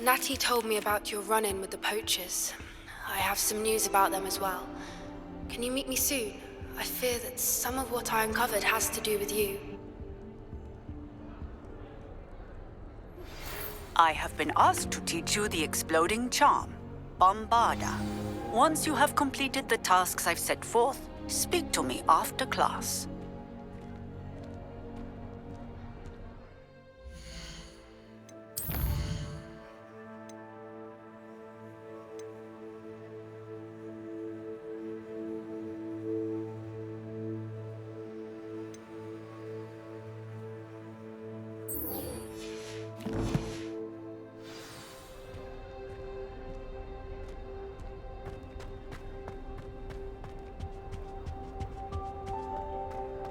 Natty told me about your run-in with the poachers. I have some news about them as well. Can you meet me soon? I fear that some of what I uncovered has to do with you. I have been asked to teach you the exploding charm, Bombarda. Once you have completed the tasks I've set forth, speak to me after class.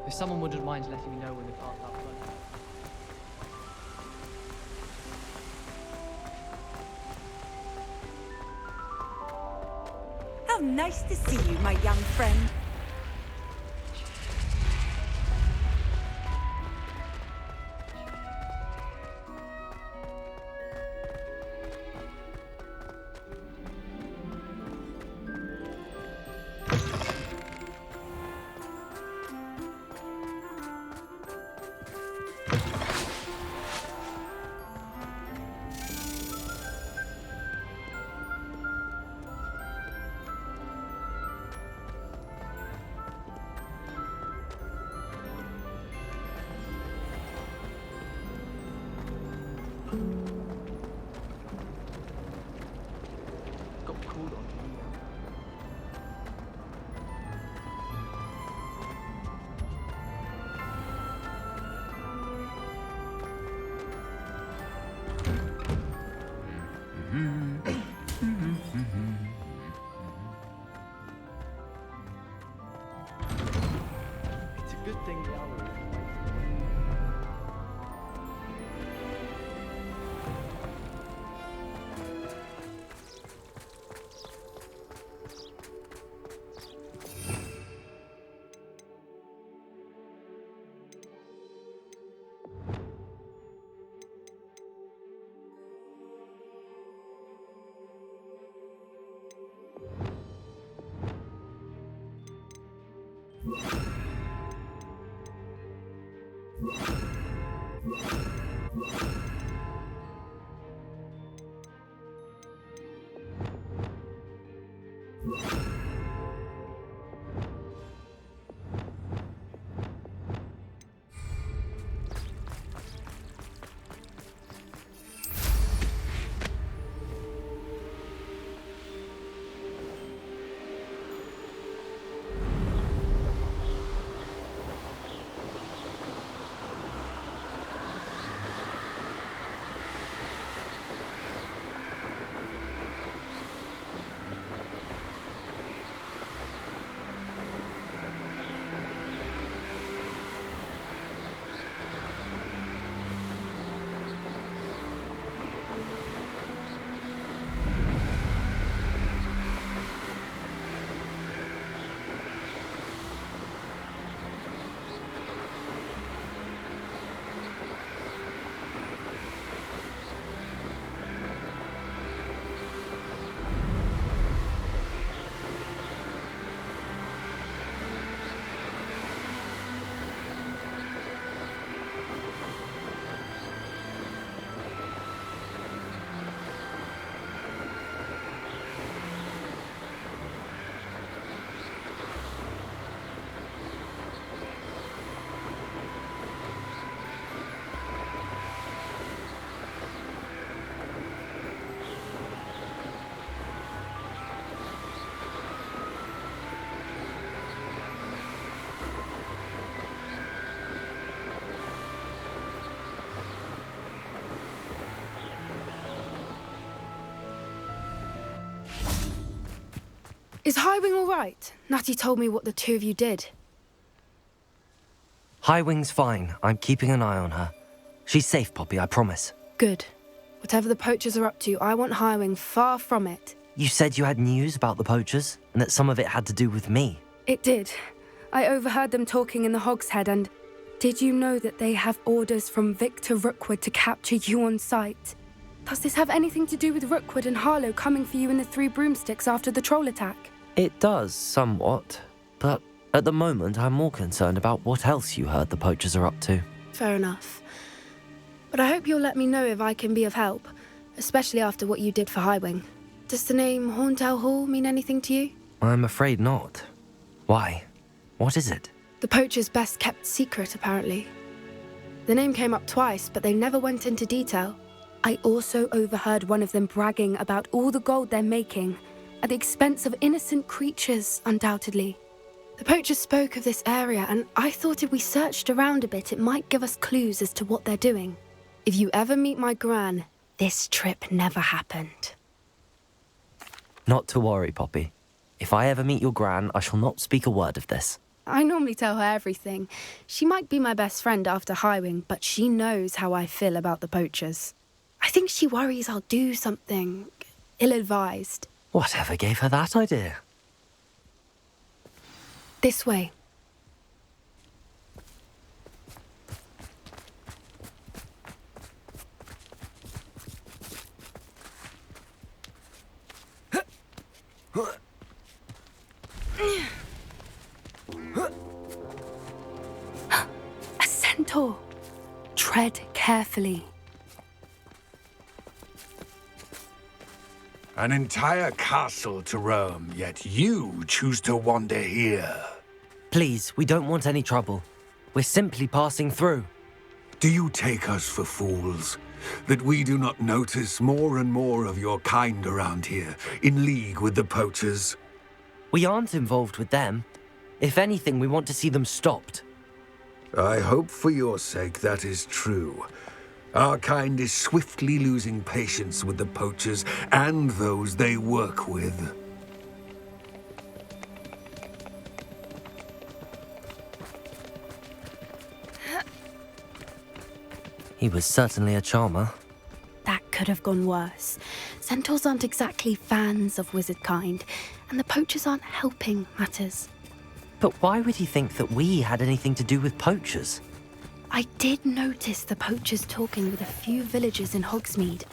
If someone wouldn't mind letting me know when the car's up front. How nice to see you, my young friend. Got called on. It's a good thing the hour is Is Highwing all right? Natty told me what the two of you did. Highwing's fine. I'm keeping an eye on her. She's safe, Poppy, I promise. Good. Whatever the poachers are up to, I want Highwing far from it. You said you had news about the poachers, and that some of it had to do with me. It did. I overheard them talking in the Hogshead, and did you know that they have orders from Victor Rookwood to capture you on sight? Does this have anything to do with Rookwood and Harlow coming for you in the Three Broomsticks after the troll attack? It does, somewhat. But at the moment, I'm more concerned about what else you heard the poachers are up to. Fair enough. But I hope you'll let me know if I can be of help, especially after what you did for Highwing. Does the name Horntail Hall mean anything to you? I'm afraid not. Why? What is it? The poachers' best kept secret, apparently. The name came up twice, but they never went into detail. I also overheard one of them bragging about all the gold they're making, at the expense of innocent creatures, undoubtedly. The poachers spoke of this area, and I thought if we searched around a bit, it might give us clues as to what they're doing. If you ever meet my gran, this trip never happened. Not to worry, Poppy. If I ever meet your gran, I shall not speak a word of this. I normally tell her everything. She might be my best friend after Highwing, but she knows how I feel about the poachers. I think she worries I'll do something ill-advised. Whatever gave her that idea? This way. A centaur. Tread carefully. An entire castle to roam, yet you choose to wander here. Please, we don't want any trouble. We're simply passing through. Do you take us for fools? That we do not notice more and more of your kind around here, in league with the poachers? We aren't involved with them. If anything, we want to see them stopped. I hope for your sake that is true. Our kind is swiftly losing patience with the poachers and those they work with. He was certainly a charmer. That could have gone worse. Centaurs aren't exactly fans of wizard kind, and the poachers aren't helping matters. But why would he think that we had anything to do with poachers? I did notice the poachers talking with a few villagers in Hogsmeade.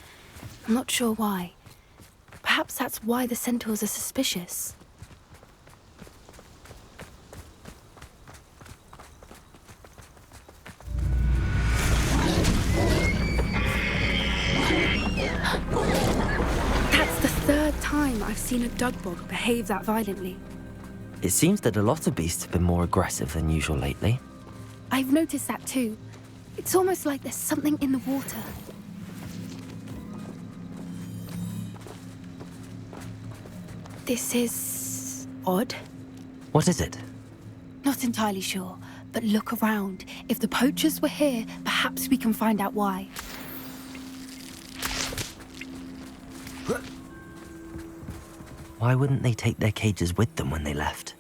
I'm not sure why. Perhaps that's why the centaurs are suspicious. That's the third time I've seen a dugbog behave that violently. It seems that a lot of beasts have been more aggressive than usual lately. I've noticed that too. It's almost like there's something in the water. This is odd. What is it? Not entirely sure, but look around. If the poachers were here, perhaps we can find out why. Why wouldn't they take their cages with them when they left?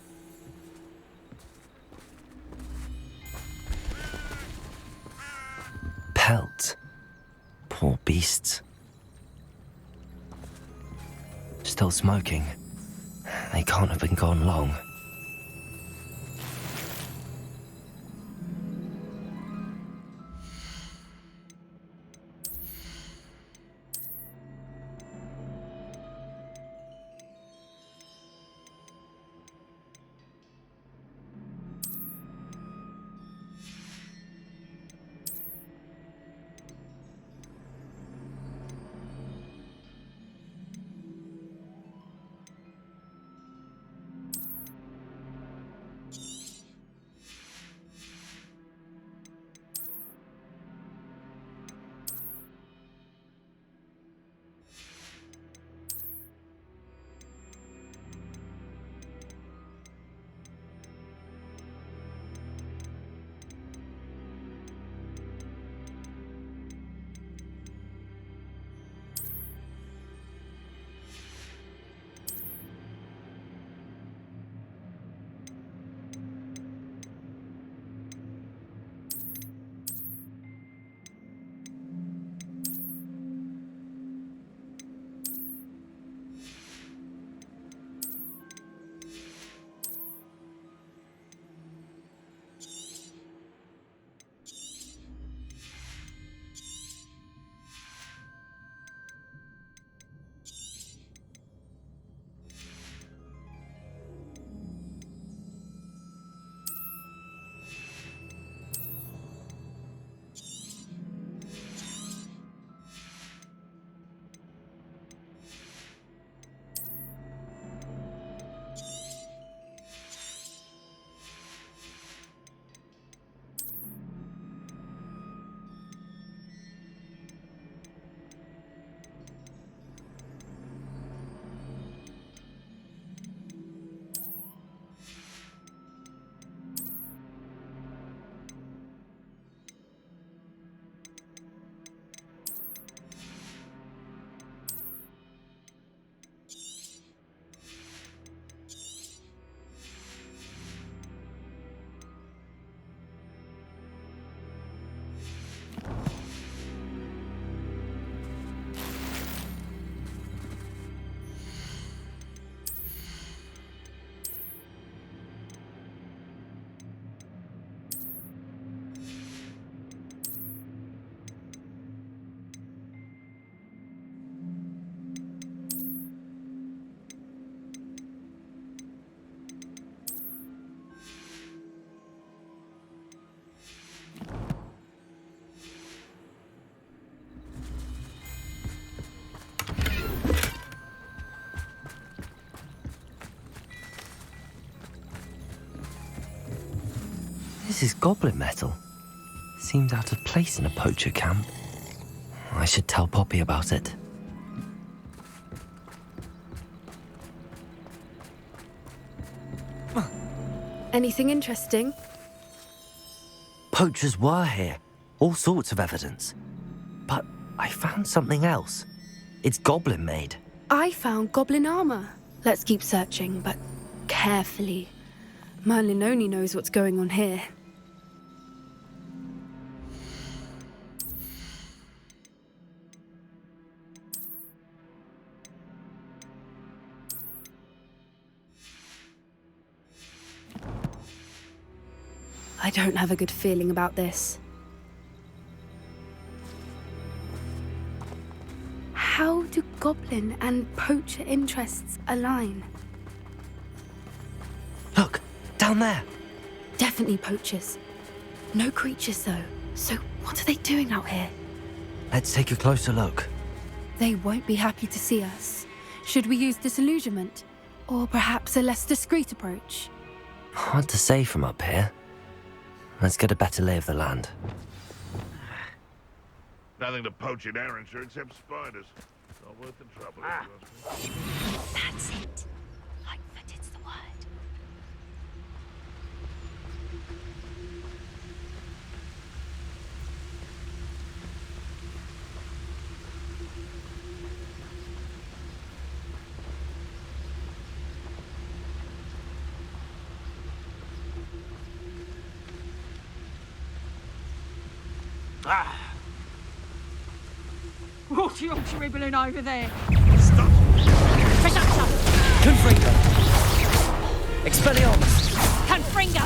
Pelts. Poor beasts. Still smoking. They can't have been gone long. This is goblin metal. Seems out of place in a poacher camp. I should tell Poppy about it. Anything interesting? Poachers were here. All sorts of evidence. But I found something else. It's goblin made. I found goblin armor. Let's keep searching, but carefully. Merlin only knows what's going on here. I don't have a good feeling about this. How do goblin and poacher interests align? Look, down there. Definitely poachers. No creatures, though. So what are they doing out here? Let's take a closer look. They won't be happy to see us. Should we use disillusionment? Or perhaps a less discreet approach? Hard to say from up here. Let's get a better lay of the land. Nothing to poach in Arrynshire except spiders. Not worth the trouble. If you ask me. That's it. Lightfooted's the word. What are you dribbling over there? Stop! Presenter! Confringo! Expelliarmus! Confringo!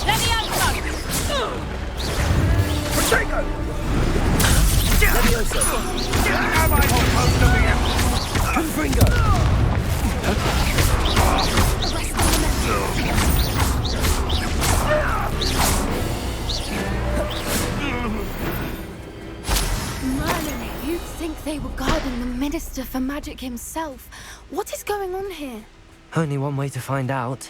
Levioso! Potato! Levioso! Am I supposed to be Confringo! Merlin, you'd think they were guarding the Minister for Magic himself. What is going on here? Only one way to find out.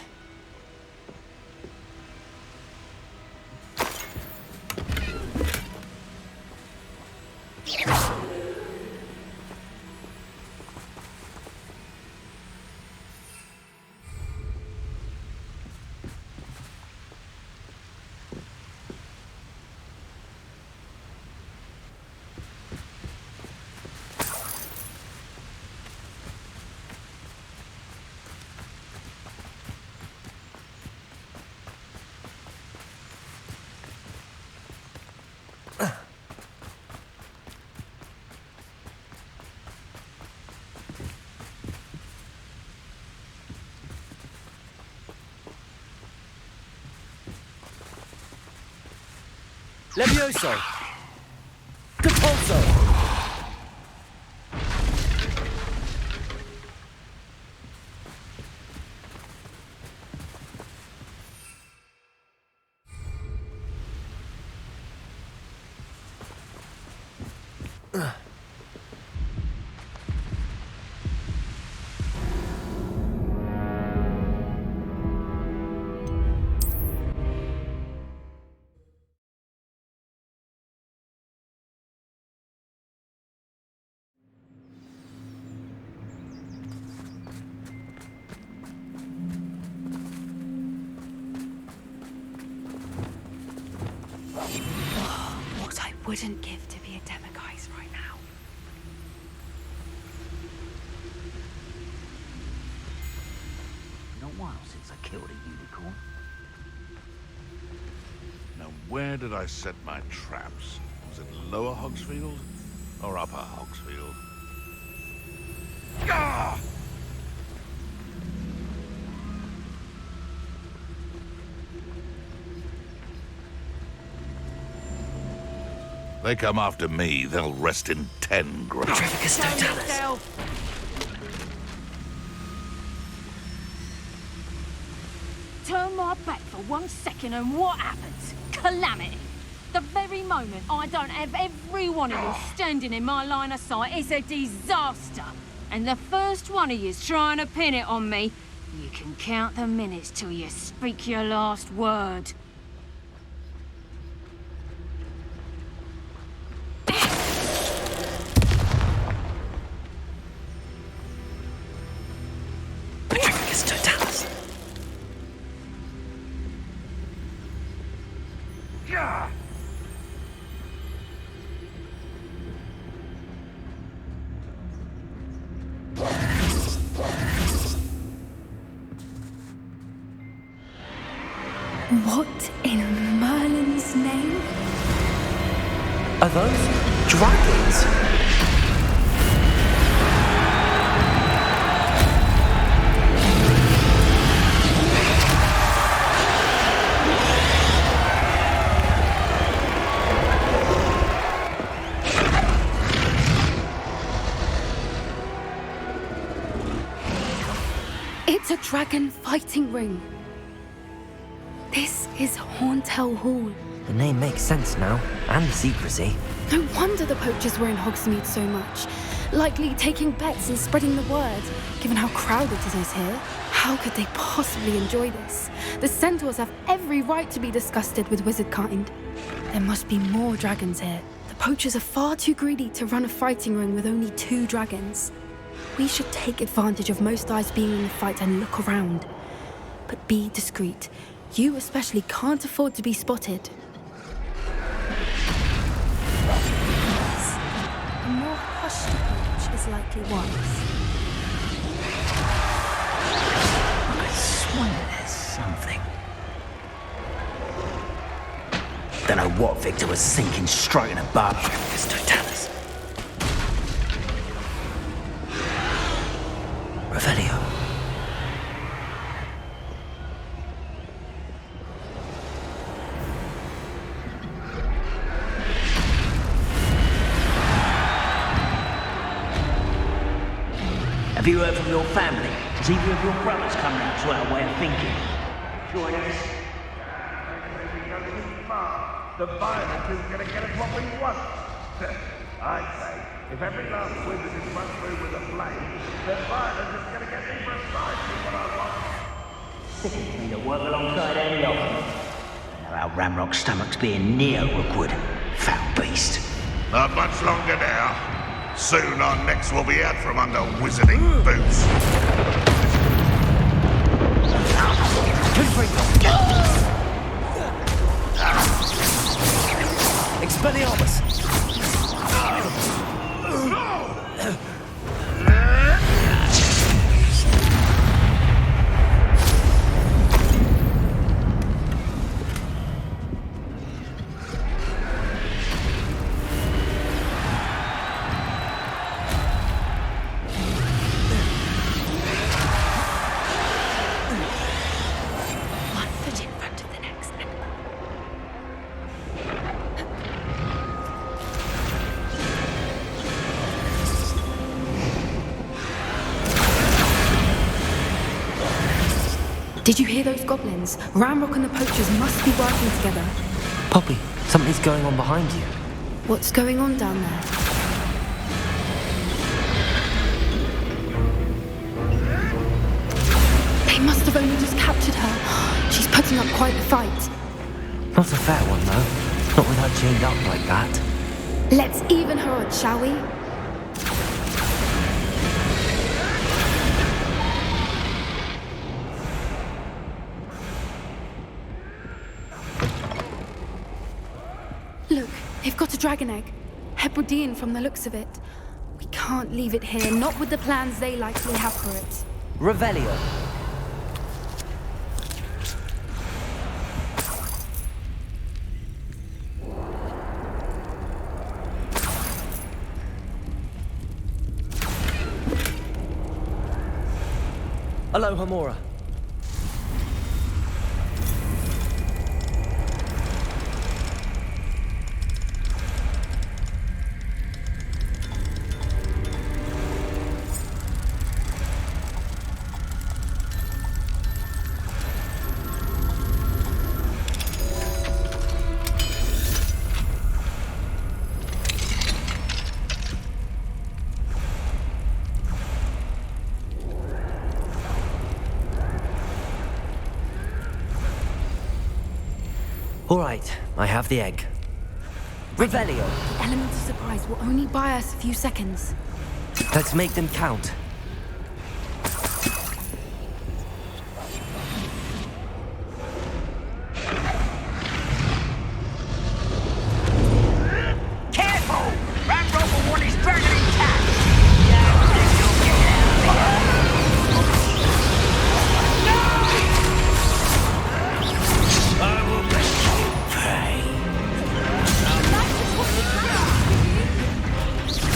Levioso! Depulso! What I wouldn't give to be a demiguise right now. Been a while since I killed a unicorn. Now, where did I set my traps? Was it Lower Hogsfield or Upper Hogsfield? Ah! They come after me, they'll rest in 10 graves. Trevicus Totalis! Yourself. Turn my back for 1 second and what happens? Calamity. The very moment I don't have every one of you standing in my line of sight is a disaster. And the first one of you's trying to pin it on me, You can count the minutes till you speak your last word. Patricus Totalis. What in Merlin's name? Are those dragons? It's a dragon fighting ring. This is Hauntel Hall. The name makes sense now, and the secrecy. No wonder the poachers were in Hogsmeade so much. Likely taking bets and spreading the word, given how crowded it is here. How could they possibly enjoy this? The centaurs have every right to be disgusted with wizard kind. There must be more dragons here. The poachers are far too greedy to run a fighting ring with only 2 dragons. We should take advantage of most eyes being in the fight and look around. But be discreet. You especially can't afford to be spotted. Yes. A more hushed approach is likely wise. I swear there's something. Don't know what Victor was sinking straight in a bar. Patricus Totalis. Revelio. Have you heard from your family? Has either of your brothers come round to our way of thinking? Join us. The violence is going to get us what we want. I say, if every last wizard is run through with a blade, then violence is going to get me precisely what I want. Sickens me to work alongside any of them. I know how Ramrock's stomach's being near Rookwood. Foul beast. Not much longer now. Soon our necks will be out from under wizarding boots. Expelliarmus! One foot in front of the next. Did you hear those goblins? Ramrock and the poachers must be working together. Poppy, something's going on behind you. What's going on down there? They must have only just captured her. She's putting up quite the fight. Not a fair one, though. Not with her chained up like that. Let's even her odds, shall we? Look, they've got a dragon egg. Hebridean from the looks of it. We can't leave it here, not with the plans they likely have for it. Revelio. Aloha Mora. All right, I have the egg. Revelio. The element of surprise will only buy us a few seconds. Let's make them count. Careful! Ramrock will want his dragon intact! I will make you pay.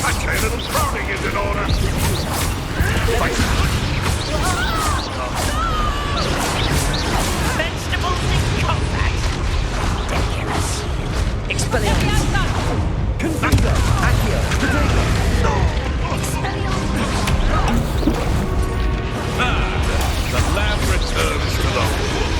Okay, little crowding is in order. Vegetables in combat! Ridiculous. Expelliarmus. Confuso. Accio. Potato. The lamb returns to the wood.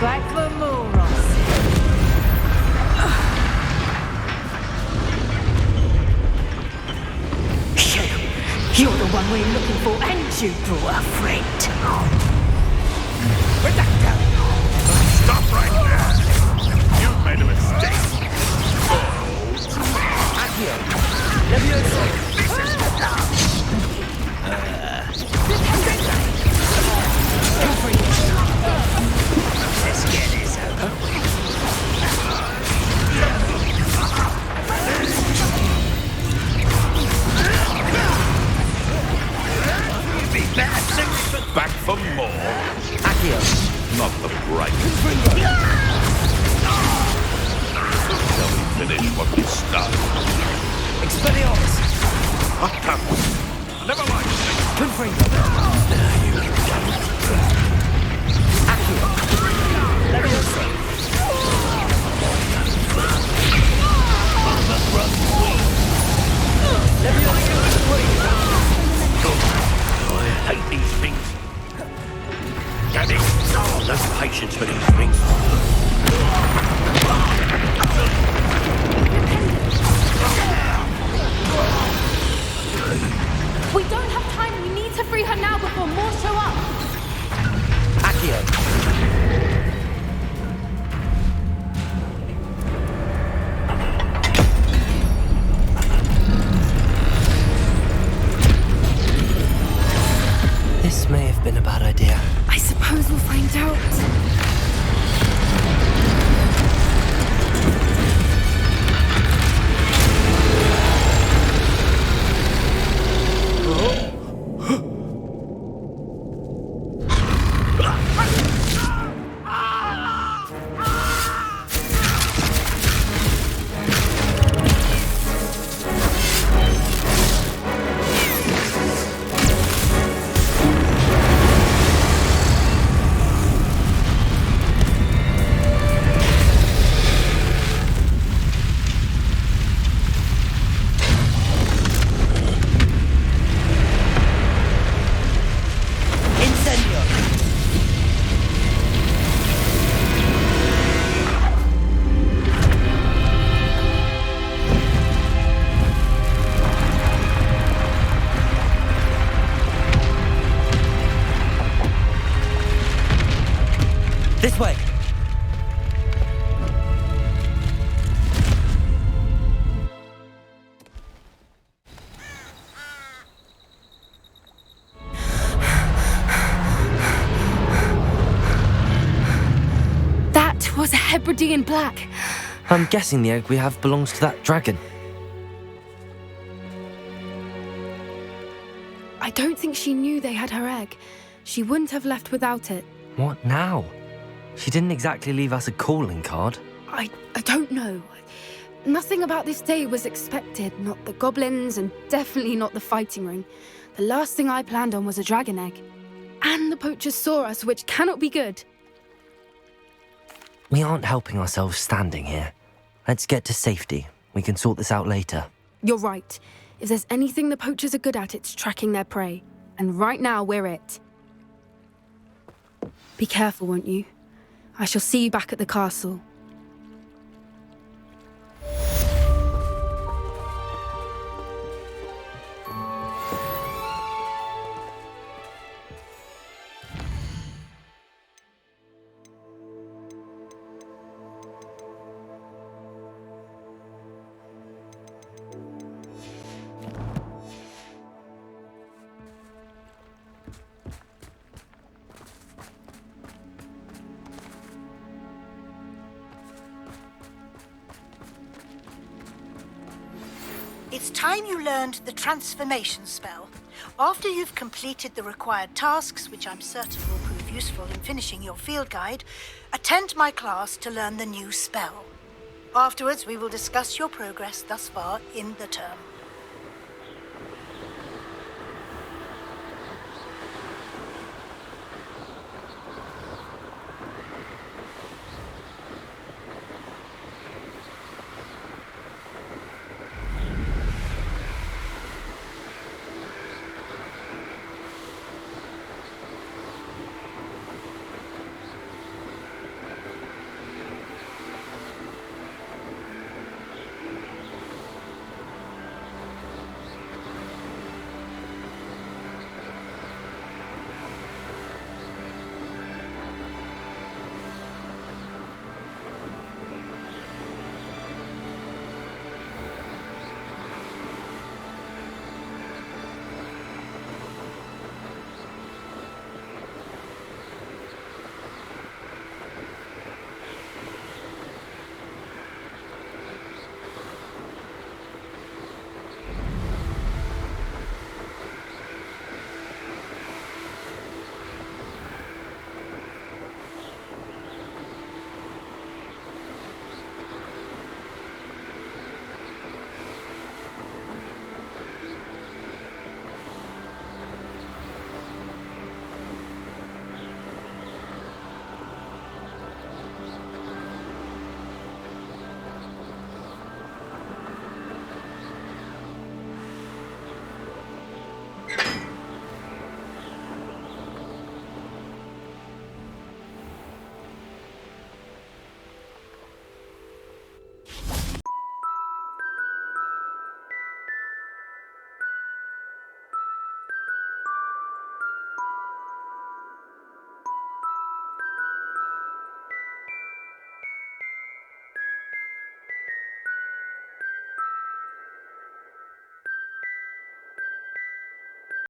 Back for more, Ross. You're the one we're looking for, and you brought a friend. Stop right there! You've made a mistake. Accio. Levioso. Let's get this over. Back for more. Accio. Not the bright. Shall we finish what we started? Expelliarmus. What comes? Never mind. Confringo. Accio. Levioso. I hate these things. Damn it! No patience for these things. We don't have time. We need to free her now before more show up. Accio. This may have been a bad idea. I suppose we'll find out. This way. That was a Hebridean black. I'm guessing the egg we have belongs to that dragon. I don't think she knew they had her egg. She wouldn't have left without it. What now? She didn't exactly leave us a calling card. I don't know. Nothing about this day was expected. Not the goblins, and definitely not the fighting ring. The last thing I planned on was a dragon egg. And the poachers saw us, which cannot be good. We aren't helping ourselves standing here. Let's get to safety. We can sort this out later. You're right. If there's anything the poachers are good at, it's tracking their prey. And right now, we're it. Be careful, won't you? I shall see you back at the castle. It's time you learned the transformation spell. After you've completed the required tasks, which I'm certain will prove useful in finishing your field guide, attend my class to learn the new spell. Afterwards, we will discuss your progress thus far in the term.